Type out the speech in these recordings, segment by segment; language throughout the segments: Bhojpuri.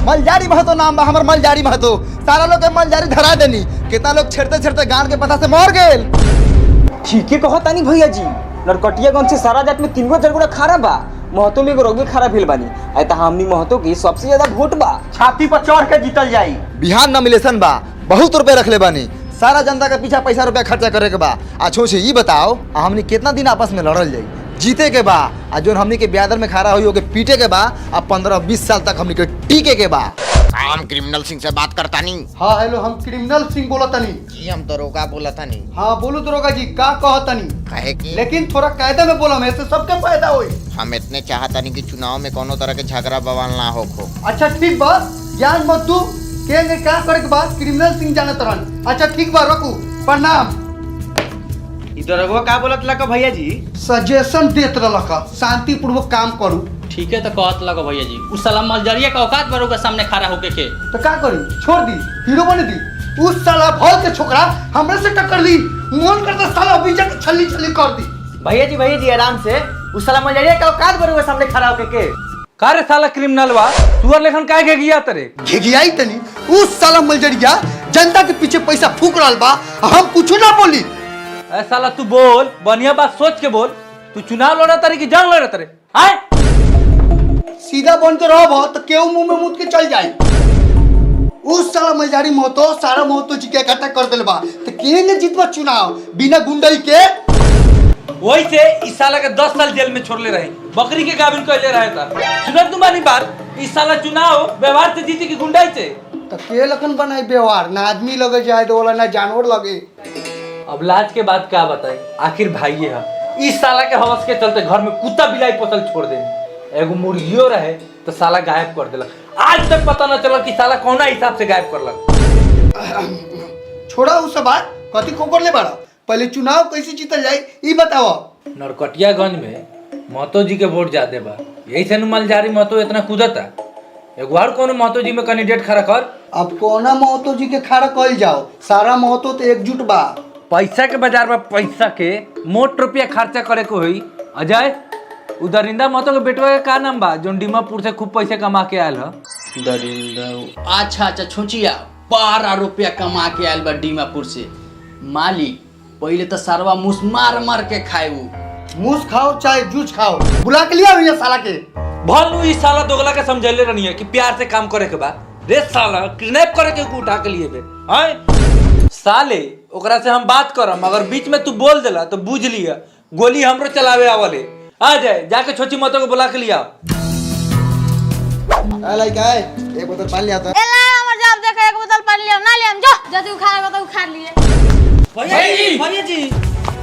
मलजारी महतो नाम बा हमर, मलजारी महतो। सारा लोग के मलजारी धरा देनी, कितना लोग छेड़ते छेड़ते गान के पता से मर गेल। ठीक है कहो तानी भैया जी, नरकटियागंज से सारा जात में 3 गो 4 गो खारा बा, महतो में एगो रोगी खारा भेल बानी। आई त हमनी महतो की सबसे ज्यादा वोट बा, छाती पर चढ़ के जीतल जाई। बिहार नॉमिनेशन बा, बहुत रुपए रखले बानी, सारा जनता के पीछा पैसा रुपया खर्चा करे के बा। अच्छो से ये बताओ हमनी कितना दिन आपस में लड़ल जाई, जीते के बा, आ जो हमनी के ब्यादर में खड़ा हुई पीटे के बा, अब 15-20 साल तक हमनी के टीके के बा। हम क्रिमिनल सिंह से बात करता नहीं। हाँ हेलो, हम क्रिमिनल सिंह बोला तनी। जी हम दरोगा बोला था नहीं। हाँ बोलो दरोगा जी, का कहा तनी? कहे कि लेकिन थोड़ा कायदे में बोला, ऐसे सबके फायदा होई। हम इतने चाहता नहीं कि चुनाव में कोनो तरह के झगड़ा बवाल ना हो। अच्छा ठीक बा, ज्ञान मत तू के क्या करे के बाद क्रिमिनल सिंह जाने तरन। अच्छा ठीक बा, रखू, प्रणाम। इधर का बोलत लगा भैया जी? सजेशन देत रहलका, शांतिपूर्वक काम करू। ठीक है तो कहत लगा भैया जी, उस साला मलजरिया का औकात बरो के सामने खड़ा होके के तो क्या करी, छोड़ दी, हीरो बने दी। उस साला भौल के छोकरा हमरे से टक्कर दी, मन करता साला बीजा के छल्ली छल्ली कर दी। भैया जी आराम से, उस साला मलजरिया का औकात बरो के सामने खड़ा होके के। कारे साला क्रिमिनल बा, तू और लेखन काहे घेगिया तरे? घेगियाई तनी, उस साला मलजरिया जनता के पीछे पैसा फूक रहल बा, हम कुछ ना बोली। ए साला तू बोल, बढ़िया बात सोच के बोल। तू चुनाव लड़ा तारे कि जंग लड़ा तारे? आए सीधा बन के रहो तो केहू मुंह में मुद के चल जाए। उस साला मलजारी महतो सारा महतो जी के इकट्ठा कर दिल बा, तो केने जीतबा चुनाव बिना गुंडई के? वही से इस साला के 10 साल जेल में छोड़ले रहे, बकरी के गाभिन कहले रहे था। सुनत तुम्हारी बात, इस साला चुनाव व्यवहार से जीती की गुंडाई से? तो के लखन बनाई व्यवहार, ना आदमी लगे जाए तो वाला ना जानवर लगे। अब लाज के बात क्या बताए, आखिर भाई है। इस साला के हवस के चलते घर में कुत्ता बिलाई पोसल छोड़ दे, एगो मुर्गियो रहे तो साला गायब कर दिलक। आज तक पता न चला कि साला कौना हिसाब से गायब करलक। छोड़ा उस बात, कथी खोकर ले बड़ा, पहले चुनाव कैसे जीतल जाए ई बताओ। नरकटियागंज में महतो जी के वोट ज्यादा बा, यही से मलजारी महतो इतना कूदता। एगो और कोनो महतो जी में कैंडिडेट खड़ा कर। अब कोना महतो जी के खड़ा कल जाओ, सारा महतो तो एकजुट बा। पैसा के बाजार में पैसा के मोट रुपया खर्चा करे को हुई। अजय, दरिंदा महतो के बेटवा के का नाम बा, जो डीमापुर से खूब पैसे कमा के आयल है? दरिंदा। अच्छा छोचिया 12 रुपया कमा के आयल बा डीमापुर से। मालिक पहले तो सरवा मुस मार मार के खाए, मूस खाओ चाहे जूस खाओ, बुला के लिया भैया साला के। भलू इस साला दोगला के समझले रहनी है कि प्यार से काम करे के बा। रे साला किडनैप करे के उठा के लिए बे। हैं साले, ओकरा से हम बात करम, अगर बीच में तू बोल देला तो बुझ लिया गोली हमरो चलावे आवले। आ जाए, जाके छोची महतो को बुला के लिया। एक बोतल पानी लिया। हमर जब देखे एक बोतल पानी लिया ना लिया, जो जदी उखाड़े तो उखाड़ लिए। भैया जी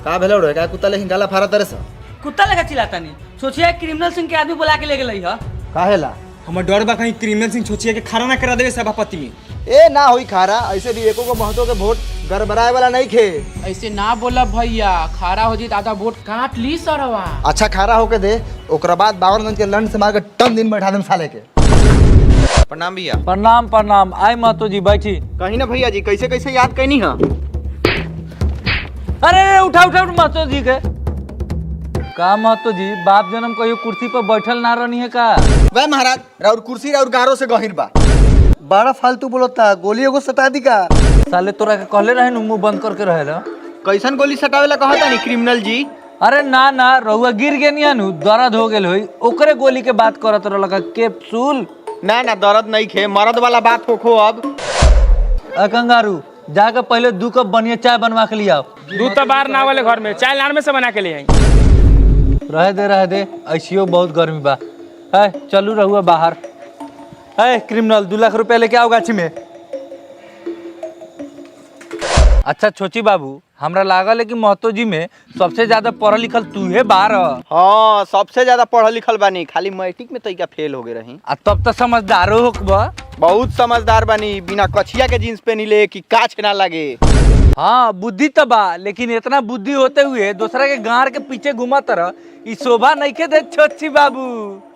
का भेलो रे, का कुत्ता लेकिन गाला फारा तरस? कुत्ता लेके चिल्लाता नहीं, सोचिए क्रिमिनल सिंह के आदमी बुला के ले गेलई ह। काहेला? हमर डर बा कहीं क्रिमिनल सिंह छोचिया के खड़ा ना करा देवे सभापति में। ए ना होई खारा, ऐसे भी एको को महतो के वोट गड़बड़ाए वाला नहीं खे। ऐसे ना बोला भैया, खारा हो जी दादा वोट काट ली सरवा। अच्छा खारा होके दे, ओकरा बाद बावरगंज के लंड से मार के टन दिन बैठा देम साले के। प्रणाम भैया। प्रणाम प्रणाम। आय महतो जी बैठी। कहीं ना भैया जी, कैसे कैसे याद कैनी है? अरे उठा महतो जी के। का महतो जी, बाप जन्म कहियो कुर्सी पर बैठल ना रहनी है का? वह महाराज, राउर कुर्सी राउर गारो से गहिर बा। बड़ा फालतू बोलता, गोली एगो सटा दी का। साले तोरा के कहले रहे मुंह बंद करके रहेला। कैसन गोली सटावेला कहता नहीं क्रिमिनल जी? अरे ना रहुआ गिर गेनिया नु, दर्द हो गेल होई, ओकरे गोली के बात करत रहलका। कैप्सूल ना दर्द नहीं खे, मर्द वाला बात होखो। अब कंगारू जाके पहले 2 कप बढ़िया चाय बनवा के लिया। दूध तो बाहर ना वाले घर में, चाय लान में से बना के ले आई। रह दे ऐसियो बहुत गर्मी बा। है चलू रहुआ बाहर। है क्रिमिनल 2 लाख रुपया लेके आओ गाछी में। अच्छा छोची बाबू, हमरा लागल है कि महतो जी में सबसे ज्यादा पढ़ल लिखल तू है बार। हाँ सबसे ज्यादा पढ़ल लिखल बानी, खाली मैट्रिक में तइका फेल हो गए रही। तब तो समझदारो होकबा। बहुत समझदार बानी, बिना कछिया के जींस पहनी ले कि काछ ना लगे। हाँ बुद्धि तो बा, लेकिन इतना बुद्धि होते हुए दूसरा के गाड़ के पीछे घुमा तरह ई शोभा नहीं के दे छोची बाबू।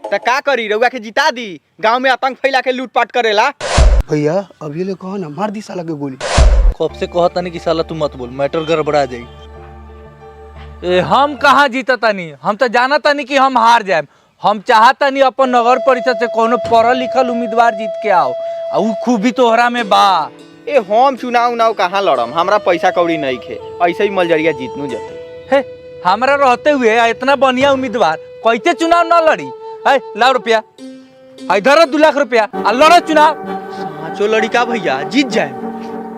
तो का करी, रउआ के जिता दी, गांव में आतंक फैला के लूटपाट करेला। भैया अभी ले कहो ना, मार दी साला के गोली। कब से कहता नहीं कि साला तू मत बोल, मैटर गड़बड़ा जाई। हम कहाँ जीता तानी, हम तो जाना तानी कि हम हार जाए। हम चाहता नहीं अपन नगर परिषद से कोनो पढ़ल लिखल उम्मीदवार जीत के आओ आ उ खूबी तोहरा में बा। ए हम चुनाव उनाव कहाँ लड़म, हमरा पैसा कौड़ी नहीं खे, ऐसे ही मलजरिया जीतनू जते। हे हमरा रहते हुए इतना बढ़िया उम्मीदवार कैसे चुनाव न लड़ी। है लाओ रुपया, इधर 2 लाख रुपया आ लड़ो चुनाव। पाँचों लड़का भैया जीत जाए।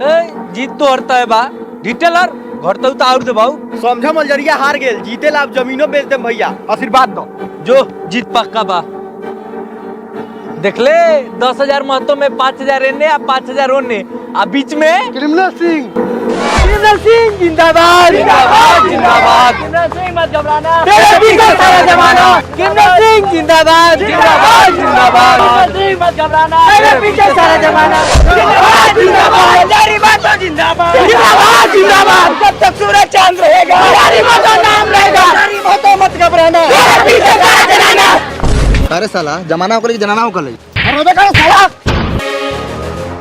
ए जीत तो हरता है बा डिटेलर घर तो और दे भाऊ। समझा मलजरिया हार गेल, जीते ला जमीनो बेच देम भैया, आशीर्वाद दो। जो जीत पक्का बा। देख ले 10,000 महतो में 5,000 एने आ 5,000 ओने आ बीच में क्रिमिनल सिंह जिंदाबाद जिंदाबाद जिंदाबाद। किमनल सिंह मत घबराना। तेरे पीछे सारा जमाना। किमनल सिंह जिंदाबाद जिंदाबाद जिंदाबाद। किमनल सिंह मत घबराना। तेरे पीछे सारा जमाना। जिंदाबाद जिंदाबाद। जारी बातों जिंदाबाद जिंदाबाद जिंदाबाद। जब तक सूरज चांद रहेगा जारी बातों नाम रहेगा। जारी बातों मत घबराना। तेरे पीछे सारा जमाना। अरे साला जमाना होकर जनाना होकर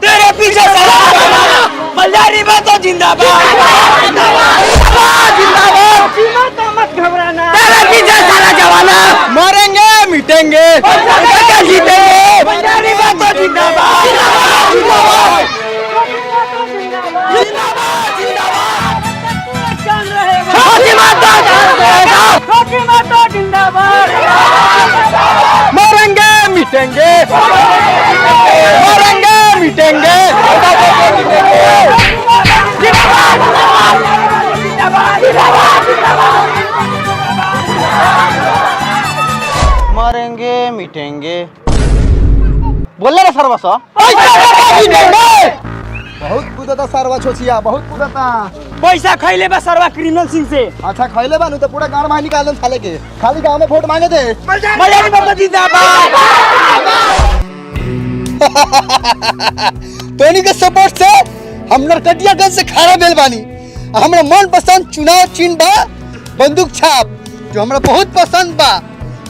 तेरे पीछे सारा जमाना। मलयारी बातों जिंदाबाद जिंदाबाद जिंदाबाद। मत घबराना। तेरे पीछे सारा जमाना। मरेंगे मिटेंगे जीतेंगे। मलयारी बातों जिंदाबाद जिंदाबाद जिंदाबाद जिंदाबाद। छोटी माता जिंदाबाद। मरेंगे मिटेंगे मरेंगे मिटेंगे। मरेंगे मिटेंगे बोले रे सर्वस। बहुत कूदता सरवा छोचिया, बहुत कूदता। पैसा खैले बा सरवा क्रिमिनल सिंह से। अच्छा खैले बानू तो पूरा गांव में निकाल दे साले के, खाली गांव में वोट मांगे थे। मलयारी बाबा जिंदाबाद। तोनी के सपोर्ट से हम नरकटियागंज से खारा बेल बानी। हमरा मन पसंद चुनाव चिन्ह बा बंदूक छाप, जो हमरा बहुत पसंद बा।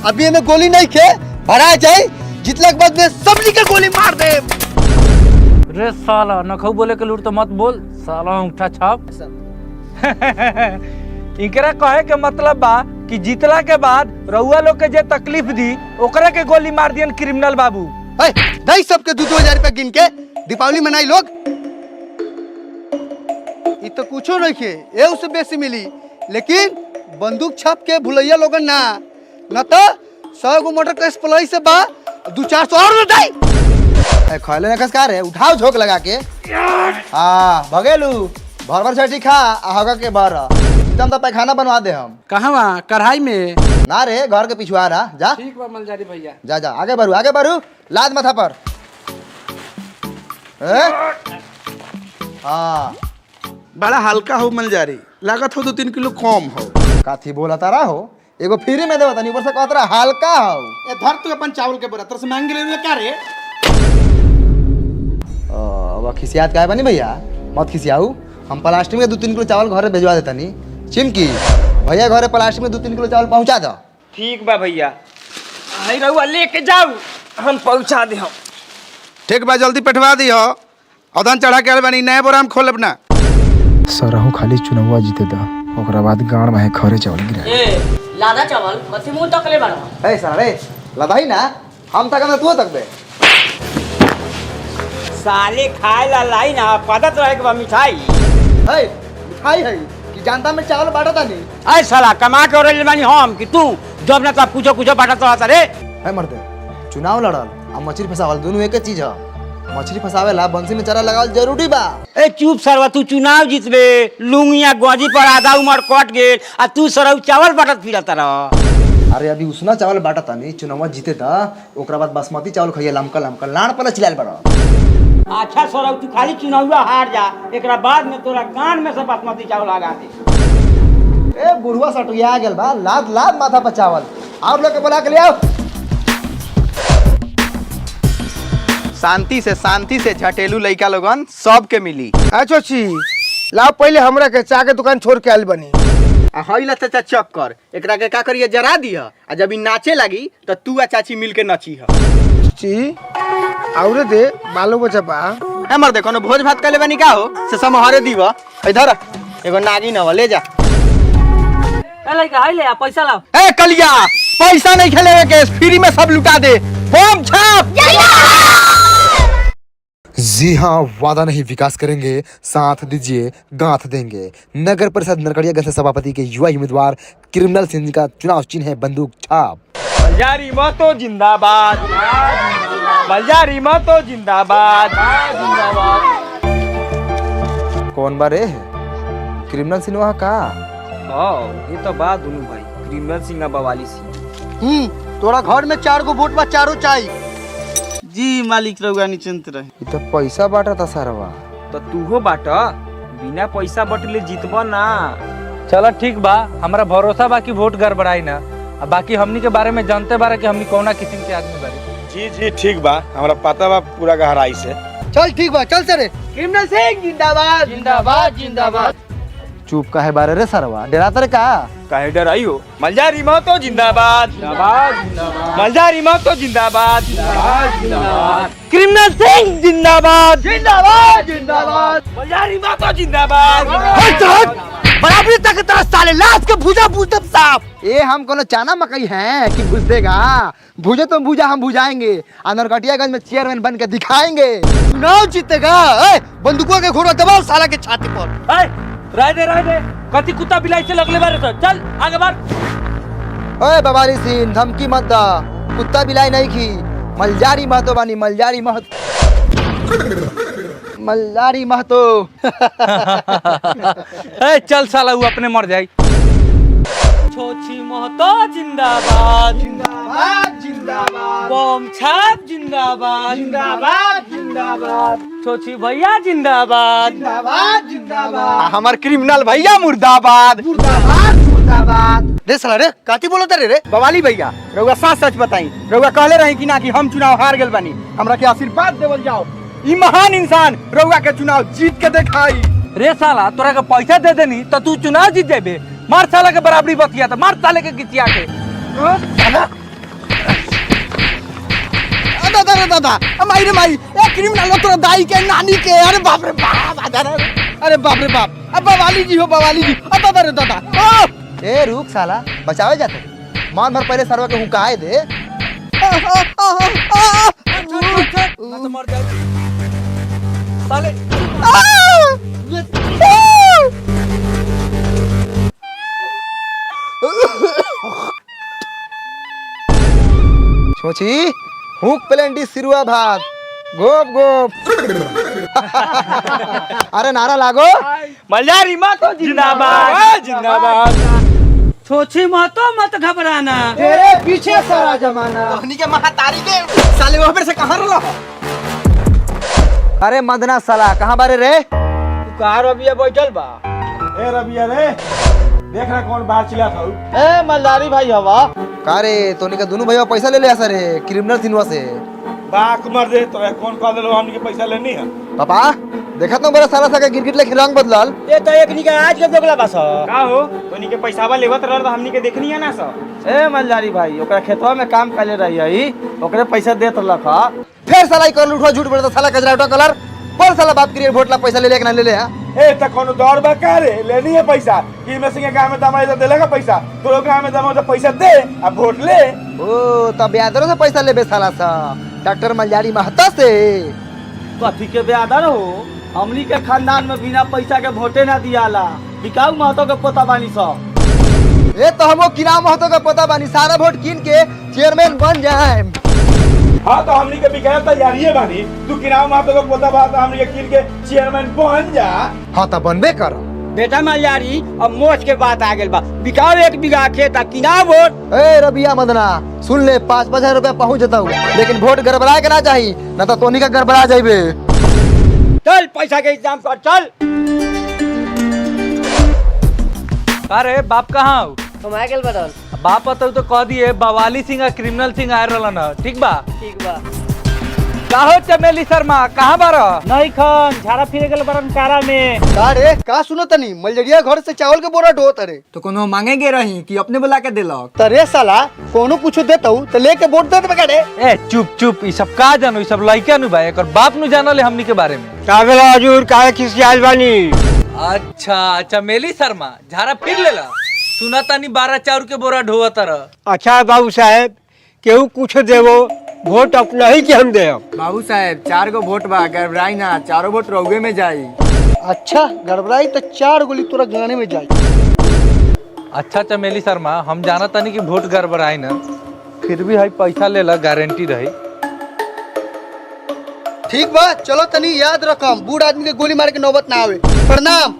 अभी एमे गोली नहीं खे, भरा जाए, जितला के बाद में सबनी के गोली मार दे। रे साला नखौ बोले के लूट तो मत बोल साला अंगूठा छाप। इकरा कहे के मतलब बा कि जीतला के बाद रउआ लोग के जे तकलीफ दी ओकरा के गोली मार दियन क्रिमिनल बाबू। दई सबके 2-2 हजार रुपया गिन के दीपावली मनाई लोग। ये तो कुछो नहीं खे, ये उससे बेसी मिली, लेकिन बंदूक छाप के भुलैया लोगन ना न तो 100 गो मोटर के स्प्लाई से बा 200-400 और दाई। खैले नकस कार है, उठाओ झोंक लगा के। हाँ भगेलू भर भर छठी खा आगा के भर एकदम तो पैखाना बनवा दे हम। कहवा कढ़ाई में। ना रे घर के पिछुआ रहा जा। ठीक बा मलजारी भैया। जा जा आगे बढ़ू लाद माथा पर। हाँ बड़ा हल्का हो मलजारी, लागत हो 2-3 किलो कम हो। काथी बोला तारा हो, एगो फ्री में देवा तनी ऊपर से कहत रहा हल्का हो। ए धर तू अपन चावल के बरातर से मांग ले का रे। अब खिसियात काहे बनी भैया, मत खिसियाऊ। हम प्लास्टिक में 2-3 किलो चावल घरे भेजवा देता नी। चिमकी भैया घरे प्लास्टिक में 2-3 किलो चावल पहुंचा दो। ठीक बा भैया, नहीं रहुआ लेके जाऊ, हम पहुंचा दे। हम ठीक बा जल्दी पेटवा दी हो, अदन चढ़ा के आल बानी नए बोराम खोलब ना। सरहु खाली चुनावा जीते दा, ओकरा बाद गाड़ में खरे चावल गिरा। ए लादा चावल कथि मुंह तकले बाड़ा। ए साला रे लदाई ना, हम तक ना तू तक बे। साले खाए ला लाई ना, पता तो है कि बा मिठाई है मिठाई है कि जानता में चावल बांटा था नहीं। ऐ साला कमा के और बानी हम कि तू जब ना तब कुछ कुछ बांटा तो रे। है मर्दे चुनाव लड़ल आ मछली फसावल दोनों एक चीज है। मछली फसावे ला बंसी में चारा लगावल जरूरी बा। ए चुप सरवा, तू चुनाव जीतबे, लुंगिया गोजी पर आधा उमर कट गेल आ तू सरौ चावल बांटत फिरत रह। अरे अभी उसना चावल बांटा था नहीं, चुनाव जीते था ओकरा बाद बासमती चावल खाइए लमका लमका लाड़ पर चिल्लाल बड़ा। अच्छा सरौ तू खाली चुनावा हार जा, एकरा बाद में तोरा कान में से बासमती चावल लगा दे। ए बुढ़वा सटुया आ गेल बा, लाद लाद माथा पर चावल। आप लोग के बुला के ले आओ। शांति से झटेलू लइका लोगन सबके मिली। अच्छा छी लाओ पहले हमरा के चाय के दुकान छोड़ के आइल बनी। आ हइला चाचा चक्कर एकरा के का करिए जरा दिया, आ जब ई नाचे लगी तो तू आ चाची मिल के नची ह। ची औरे दे बालो बचा बा। ए मर दे कोनो भोज भात कले बनी का हो से समहरे दीवा। इधर एगो नागिन हवा ले जा। ए लइका हाय ले आ पैसा लाओ। ए कलिया पैसा नहीं खेलेगा के फ्री में सब लुटा दे। बम छाप। जी हाँ, वादा नहीं विकास करेंगे, साथ दीजिए गांठ देंगे। नगर परिषद नरकड़ियागंज से सभापति के युवा उम्मीदवार क्रिमिनल सिंह का चुनाव चिन्ह है बंदूक छाप। मलयारी महतो जिंदाबाद, मलयारी महतो जिंदाबाद। कौन बारे क्रिमिनल सिनेमा का? ये तो बात दोनों भाई, क्रिमिनल सिंह बवाली सिंह। तोरा घर में 4 गो वोट बा, चारों चाहिए। जी मालिक रहुआ निश्चिंत रहे। ये तो पैसा बांटा था सारवा। तो तू हो बाटा, बिना पैसा बटले जीतबो ना। चलो ठीक बा, हमारा भरोसा बा कि वोट गड़बड़ाई ना। अब बाकी हमनी के बारे में जानते बारे कि हमनी कौना किस्म के आदमी बारे। जी जी ठीक बा, हमारा पता बा पूरा गहराई से। चल ठीक बा, चल सरे। क्रिमिनल सिंह जिंदाबाद, जिंदाबाद, जिंदाबाद। चुप का है बारे रे सारवा, डराता रे का? काहे डराई हो? मलयारी महतो जिंदाबाद, जिंदाबाद, जिंदाबाद। मलयारी महतो जिंदाबाद, जिंदाबाद, जिंदाबाद। क्रिमिनल सिंह जिंदाबाद, जिंदाबाद, जिंदाबाद। मलयारी महतो जिंदाबाद। बराबरी तक तरह साले लाश के भूजा भूजब साहब। ए हम कोनो चाना मकई हैं कि भूज देगा? भूजे तो भूजा, हम भुजाएंगे। नरकटियागंज में चेयरमैन बन के दिखाएंगे। चुनाव जीतेगा। बंदूकों के घोड़ा दबाओ साला के छाती पर। रह दे कति कुत्ता बिलाई से लगले बारे तो चल आगे बढ़। ओए बवाली सिंह, धमकी मत दा। कुत्ता बिलाई नहीं की, मलयारी महतो बानी, मलयारी महतो, मलयारी महतो। चल साला वो अपने मर जाई। छोची महतो जिंदाबाद, जिंदाबाद, जिंदाबाद। बम छाप जिंदाबाद, जिंदाबाद, जिंदाबाद। छोची भैया जिंदाबाद, जिंदाबाद, जिंदाबाद। हमार क्रिमिनल भैया मुर्दाबाद, मुर्दाबाद, मुर्दाबाद। रे साला रे काती बोलत रे बवाली भैया, रउआ सच सच बताई, रउआ कहले रही कि ना कि हम चुनाव हार गेल बानी, हमरा के आशीर्वाद देवल जाओ। ई महान इंसान रउआ के चुनाव जीत के दिखाई। रे साला तोरा के पैसा दे देनी तो तू चुनाव जीत जेबे। मार साला के बराबरी बतिया था, मार साले के गिचिया के। दादा रे दादा, माई रे माई, ए क्रिमिनल तोरा दाई के नानी के। अरे बाप रे बाप, अरे बाप रे बाप। अब बवाली जी हो, बवाली जी। अब दादा रे दादा। ए रुक साला, बचावे जाते। मार मार पहले सरवा के हुकाए दे। मर जाए साले। छोची हुक प्लेंडी सिरुआ भात गोप गोप। अरे नारा लागो। मलयारी महतो जिंदाबाद, जिंदाबाद। छोची महतो मत घबराना, तेरे पीछे सारा जमाना। धोनी के महातारी के साले वहां पर से कहां रहा? अरे मदना साला कहाँ बारे रे? तू कहां रबिया बैठल बा? ए रबिया रे, देख रहा कौन बाहर चिल्ला था। ए मलयारी भाई हवा। का रे तोनी का दोनों भैया पैसा ले लिया सर क्रिमिनल सिनेमा से। बाक मर दे तो कौन कह देलो हमनी के पैसा लेनी है। पापा देखा तो मेरा सारा सा गिरगिट लेके रंग बदलल। ए तो एक निका आज के दोगला बस का हो? तोनी के पैसावा लेवत रहल त हमनी के देखनी है ना सब। ए मलयारी भाई, ओकरा खेतवा में काम काले रही है, ओकरे पैसा देत रहलक ह। फिर साला कर लूठो झूठ बोलता साला कजरा उठा कलर। पर साला बाप करिए वोट ला पैसा ले ले के ना ले ले। ए त कोनो दौड़ बा का रे, लेनी है पैसा कि में सिंह गांव में दमाई तो देलेगा पैसा, तोरो गांव में दमाई तो पैसा दे अब वोट ले। ओ तब ब्यादरों से पैसा ले बे साला सा डॉक्टर मलयारी महता से। कथी के ब्यादर हो? हमनी के खानदान में बिना पैसा के वोटे ना दियाला। बिकाऊ महतो के पोता बानी सब। ए तो हमो किना महतो का पता बानी, सारा वोट कीन के चेयरमैन बन जाए। हाँ तो हमनी के बिकाया तैयारी है बानी, तू किनाव महतो को पोता बा तो हमनी के किन के चेयरमैन बन जा। हाँ तो बनबे कर। बेटा मलयारी, अब मोच के बात आ गेल बा। बिकाऊ 1 बीघा खेत आ किना वोट। ए रबिया मदना सुन ले, 5,000 रुपया पहुँच जाता हूँ, लेकिन वोट गड़बड़ा के ना चाहिए, न तो तोनी का गड़बड़ा जाइबे। चल पैसा के इंतजाम कर, चल। अरे बाप कहाँ हो? हम आ गेल बदल। बाप तो कह दिए बवाली सिंह आ क्रिमिनल सिंह आ रहलन ह, ठीक बा? ठीक बा। का हो चमेली शर्मा, कहाँ बार? नहीं खन झाड़ा फिरे गेल बरन कारा में। का रे का सुनो तनी, मलजरिया घर से चावल के बोरा ढोत रे। तो कोनो मांगेगे रही कि अपने बुला के देलक? तरे साला कोनो कुछ देतौ तो लेके वोट दे देबे का रे। ए चुप चुप, ई सब का जानो, ई सब लइका नु बा, एकर बाप नु जानले हमनी के बारे में। कागल हजूर काहे खिसियाल बानी? अच्छा चमेली शर्मा झाड़ा फिर लेला। सुना तानी 12 चाउर के बोरा ढोआ तरह। अच्छा बाबू साहेब केहू कुछ देवो वोट अपना ही के हम दे। बाबू साहेब 4 गो वोट बा, गड़बड़ाई ना, चारों वोट रउए में जाई। अच्छा गड़बड़ाई तो 4 गोली तोरा गाने में जाए। अच्छा चमेली शर्मा, हम जाना तानी कि वोट गड़बड़ाई ना, फिर भी है पैसा ले ला, गारंटी रही। ठीक बा चलो तनी याद रखम, बूढ़ आदमी के गोली मार के नौबत ना आवे। प्रणाम।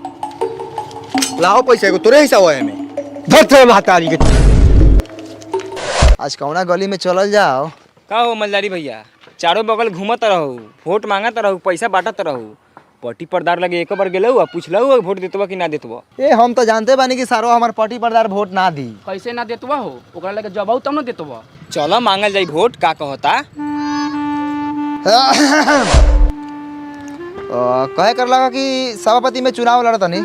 लाओ पैसा को तोरे हिसाब है में। धर महतारी के। आज कौना गली में चलल जाओ। का हो मलदारी भैया, चारों बगल घूमत रहू, वोट मांगत रहू, पैसा बांटत रहू, पट्टी परदार लगे एक बार गेलू पूछलू वोट देतवा कि ना देतवा। ए हम तो जानते बानी कि सारो हमार पार्टी परदार वोट ना दी। कैसे ना देतवा हो, ओकरा लगे जबाऊ तब ना देतवा। चलो मांगल जाई वोट, का कहता। कहे कर लगा कि सभापति में चुनाव लड़तनी,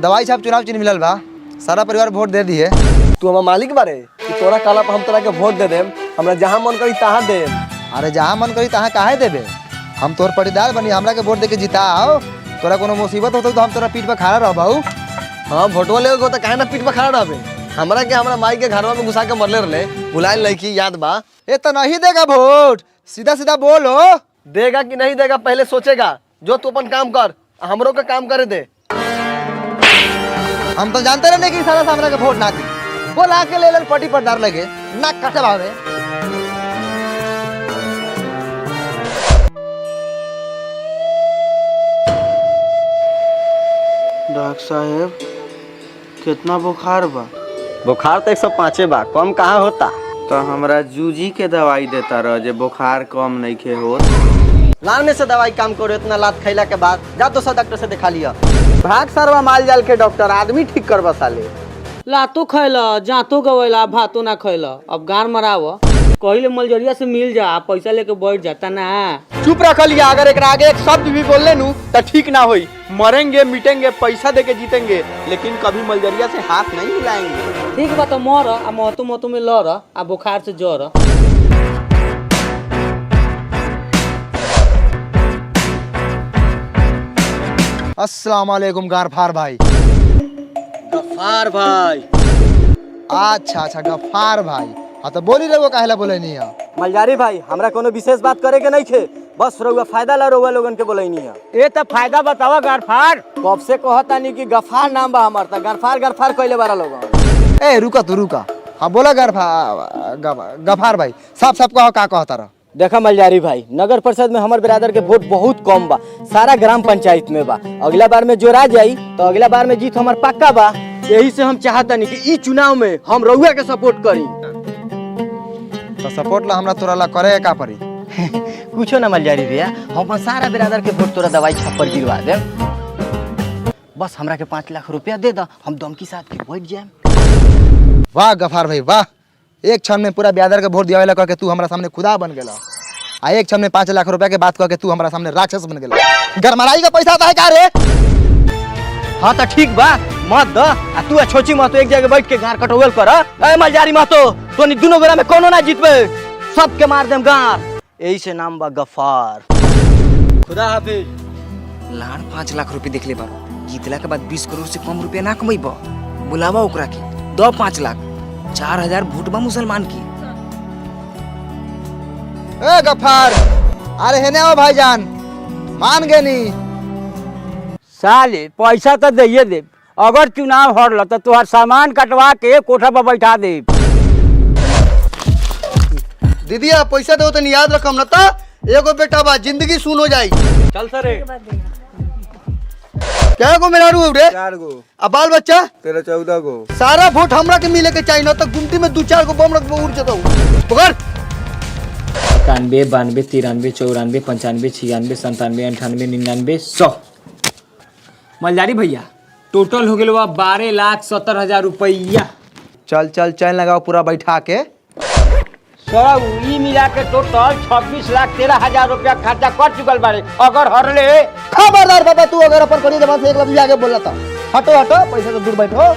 दवाई छाप चुनाव चिन्ह मिलल बा, सारा परिवार वोट दे दिए। तू हमार मालिक बारे कि तोरा काला पर हम तोरा के वोट दे देम, हमरा जहां मन करी तहां देम। अरे जहाँ मन करी तहाँ काहे देबे, हम तोर पटीदार बनी, हमरा के वोट दे के जिताओ। तोरा कोनो मुसीबत होतो तो हम तोरा पीठ पर खड़ा रहबाऊ। हां वोटवा ले गो त काहे ना पीठ पर खड़ा रहबे। हमरा के हमरा माई के घरवा में घुसा के मरले रहले, बुलाइल लड़की याद बा। ये तो नहीं देगा वोट, सीधा सीधा बोलो। देगा कि नहीं देगा पहले सोचेगा। जो तू अपन काम कर, हमरो का काम करे दे। हम तो जानते रहने कि सारा सामने के वोट ना दी, बोला के ले पटी परदार लगे ना कटे भावे। डॉक्टर साहब कितना बुखार बा? बुखार तो 105 बा, कम कहाँ होता। तो हमरा जूजी के दवाई देता रह, जे बुखार कम नहीं खे हो। लाने से दवाई काम करो, इतना लात खैला के बाद जा तो सब डॉक्टर से दिखा लिया। भाग सरवा माल जाल के डॉक्टर, आदमी ठीक करवा साले। लातो खैला, जातो गवैला, भातो ना खैला, अब गार मराव। कहिले मलजरिया से मिल जा, पैसा लेके बैठ जाता ना। चुप रख लिया, अगर एक आगे एक शब्द भी बोल ले नू तो ठीक ना होई। मरेंगे मिटेंगे पैसा देके जीतेंगे, लेकिन कभी मलजरिया से हाथ नहीं मिलाएंगे। ठीक बा तो मर, आ महतो महतो में लड़, आ बुखार से जर। अस्सलाम वालेकुम गारफार भाई। गफ्फार भाई। अच्छा अच्छा गफ्फार भाई, हाँ तो बोली रहो काहेला बोले नहीं है। मलजारी भाई हमरा कोनो विशेष बात करे के नहीं थे, बस रउआ फायदा ला रउआ लोगन के बोलैनी है। ए तो फायदा बतावा गारफार। कब से कहता नहीं कि गफ्फार नाम बा हमार, त गफ्फार गफ्फार कइले बारा लोग। ए रुका तू रुका, हाँ बोला गफ्फार भाई, साफ साफ कहो का कहता रहा। देखा मलजारी भाई, नगर परिषद में हमारे बिरादर के वोट बहुत कम बा, सारा ग्राम पंचायत में बा। अगला बार में जोड़ा जाई तो अगला बार में जीत हमार पक्का बा। यही से हम चाहता नहीं कि ई चुनाव में हम रउआ के सपोर्ट करी। तो सपोर्ट ला हमरा तोरा ला करे का पड़ी। कुछो ना मलजारी भैया, हम सारा बिरादर के वोट तोरा दवाई छाप पर गिरवा दे। बस हमरा के 5 लाख रुपया दे दा, हम दम की साथ के बैठ जाए। वाह गफ्फार भाई वाह, एक क्षण में पूरा बिरादर के वोट दिया कह के तू हमारा सामने खुदा बन गेला, आ एक क्षण में 5 लाख रुपया के बात कह के तू हमारा सामने राक्षस बन गेला। गरमराई का पैसा आता है का रे? हाँ तो ठीक बा, मत द। आ तू छोची मत एक जगह बैठ के गार कटोवल कर। ए मलजारी महतो, तोनी दोनों गोरा में कोनो ना जीतबे, सबके मार देम गार। यही से नाम बा गफ्फार। खुदा हाफिज। लान 5 लाख रुपए देख ले बारो, जीतला के बाद 20 करोड़ से कम रुपया ना कमाइब। बुलावा ओकरा के, दो 5 लाख, 4000 वोट बा मुसलमान की। ए गफ्फार, अरे हेने आओ भाईजान, मान गए नी। साले पैसा तो दे दे, अगर चुनाव हरल तो तुहार सामान कटवा के कोठा पर बैठा दे। दीदिया पैसा दो तो याद रखम न ता, एगो बेटा बा जिंदगी सुन हो जाई। चल सरे। क्या को मेरा रू रे? 4 गो। अब बाल बच्चा 13-14 गो। सारा वोट हमरा के मिले के चाहिए, न तो गुमटी में 2-4 गो बम रख उड़ जतो। पकड़। 91, 92, 93, 94, 95, 96, 97, 98, 99, 100। मलजारी भैया टोटल हो गया 12,70,000 रुपया। चल चल चैन लगाओ पूरा बैठा के। सारा ई मिला के टोटल 26,13,000 रुपया खर्चा कर चुकल बारे। अगर हरले खबरदार बाबा, तू अगर अपन करी जबान से एक लफ्ज आगे बोल रहा था। हटो हटो, पैसे से दूर बैठो।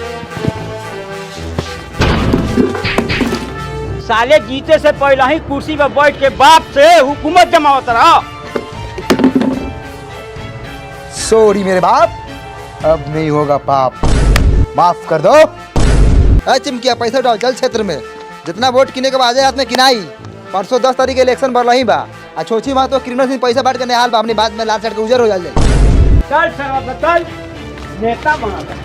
साले जीते से पहले ही कुर्सी पर बैठ के बाप से हुकूमत जमावत रहा। सॉरी मेरे बाप, अब नहीं होगा पाप। माफ कर दो। चिमकिया पैसा डाल चल क्षेत्र में जितना वोट किने के बाद हाथ में किनाई। परसों 10 तारीख इलेक्शन भर रही बा आ छोची माँ तो क्रिमिनल सिंह पैसा बांट के निहाल बा अपनी बात में लाल चढ़ के उजर हो जाए। चल सर चल नेता बना।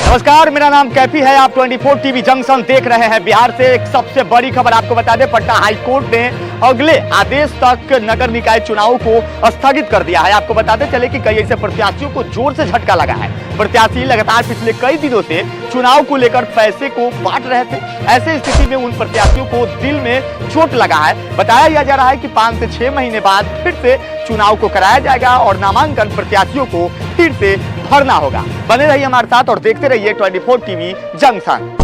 नमस्कार, मेरा नाम कैफी है। आप 24 टीवी जंक्शन देख रहे हैं। बिहार से एक सबसे बड़ी खबर आपको बता दें, पटना हाई कोर्ट ने अगले आदेश तक नगर निकाय चुनाव को स्थगित कर दिया है। आपको बताते चले कि कई ऐसे प्रत्याशियों को जोर से झटका लगा है। प्रत्याशी लगातार पिछले कई दिनों से चुनाव को लेकर पैसे को बांट रहे थे। ऐसे स्थिति में उन प्रत्याशियों को दिल में चोट लगा है। बताया जा रहा है कि 5 से 6 महीने बाद फिर से चुनाव को कराया जाएगा और नामांकन प्रत्याशियों को फिर से भरना होगा। बने रहिए हमारे साथ और देखते रहिए 24 टीवी जंक्शन।